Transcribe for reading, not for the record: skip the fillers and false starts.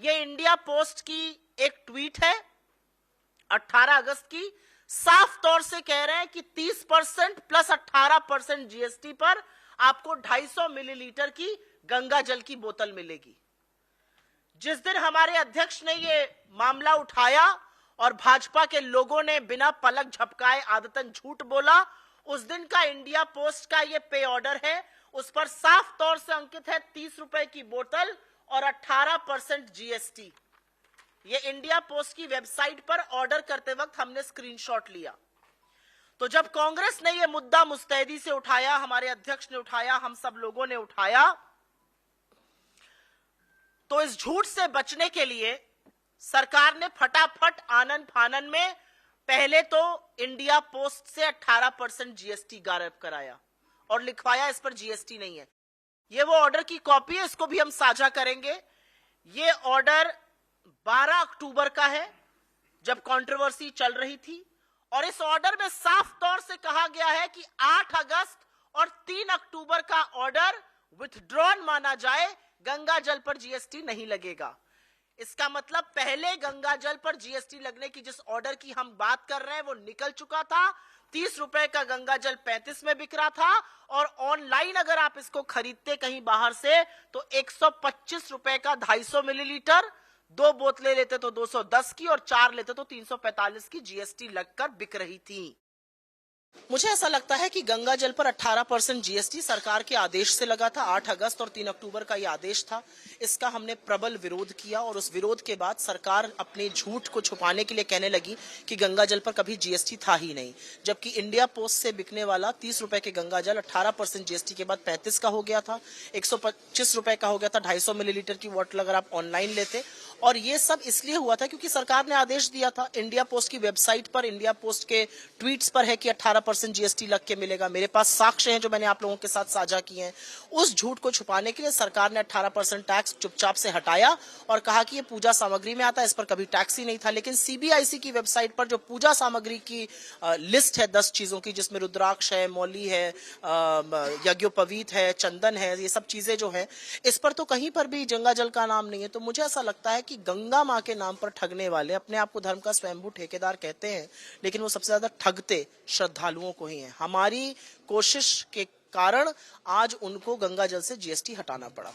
ये India post की एक ट्वीट है 18 अगस्त की। साफ तौर से कह रहे हैं कि 30% प्लस 18% जीएसटी पर आपको 250 मिलीलीटर की गंगा जल की बोतल मिलेगी। जिस दिन हमारे अध्यक्ष ने ये मामला उठाया और भाजपा के लोगों ने बिना पलक झपकाए आदतन झूठ बोला, उस दिन का इंडिया पोस्ट का ये पे ऑर्डर है। उस पर साफ तौर से अंकित है 30 रुपए की बोतल और 18% जीएसटी। ये इंडिया पोस्ट की वेबसाइट पर ऑर्डर करते वक्त हमने स्क्रीनशॉट लिया। तो जब कांग्रेस ने यह मुद्दा मुस्तैदी से उठाया, हमारे अध्यक्ष ने उठाया, हम सब लोगों ने उठाया, तो इस झूठ से बचने के लिए सरकार ने फटाफट आनन फानन में पहले तो इंडिया पोस्ट से 18% जीएसटी गायब कराया और लिखवाया इस पर जीएसटी नहीं है। ये वो ऑर्डर की कॉपी है, इसको भी हम साझा करेंगे। ये ऑर्डर 12 अक्टूबर का है, जब कंट्रोवर्सी चल रही थी, और इस ऑर्डर में साफ तौर से कहा गया है कि 8 अगस्त और 3 अक्टूबर का ऑर्डर विथड्रॉन माना जाए, गंगा जल पर जीएसटी नहीं लगेगा। इसका मतलब पहले गंगा जल पर जीएसटी लगने की जिस ऑर्डर की हम बात कर रहे हैं वो निकल चुका था। 30 रुपए का गंगा जल 35 में बिक रहा था, और ऑनलाइन अगर आप इसको खरीदते कहीं बाहर से तो 125 रुपए का 250 मिलीलीटर, 2 बोतलें लेते तो 210 की और 4 लेते तो 345 की जीएसटी लगकर बिक रही थी। मुझे ऐसा लगता है कि गंगा जल पर 18% जीएसटी सरकार के आदेश से लगा था। 8 अगस्त और 3 अक्टूबर का यह आदेश था। इसका हमने प्रबल विरोध किया और उस विरोध के बाद सरकार अपने झूठ को छुपाने के लिए कहने लगी कि गंगा जल पर कभी जीएसटी था ही नहीं, जबकि इंडिया पोस्ट से बिकने वाला 30 रुपए के गंगा जल 18% जीएसटी के बाद 35 का हो गया था, 125 रुपए का हो गया था 250 मिलीलीटर की बोतल अगर आप ऑनलाइन लेते। और ये सब इसलिए हुआ था क्योंकि सरकार ने आदेश दिया था। इंडिया पोस्ट की वेबसाइट पर, इंडिया पोस्ट के ट्वीट्स पर है कि 18% जीएसटी लग के मिलेगा। मेरे पास साक्ष्य हैं जो मैंने आप लोगों के साथ साझा किए हैं। उस झूठ को छुपाने के लिए सरकार ने 18% टैक्स चुपचाप से हटाया और कहा कि ये पूजा सामग्री में आता है, इस पर कभी टैक्स ही नहीं था। लेकिन सीबीआईसी की वेबसाइट पर जो पूजा सामग्री की लिस्ट है 10 चीजों की, जिसमें रुद्राक्ष है, मौली है, यज्ञोपवीत है, चंदन है, ये सब चीजें जो है, इस पर तो कहीं पर भी गंगा जल का नाम नहीं है। तो मुझे ऐसा लगता है कि गंगा मां के नाम पर ठगने वाले अपने आप को धर्म का स्वयंभू ठेकेदार कहते हैं, लेकिन वो सबसे ज्यादा ठगते श्रद्धालुओं को ही हैं। हमारी कोशिश के कारण आज उनको गंगा जल से जीएसटी हटाना पड़ा।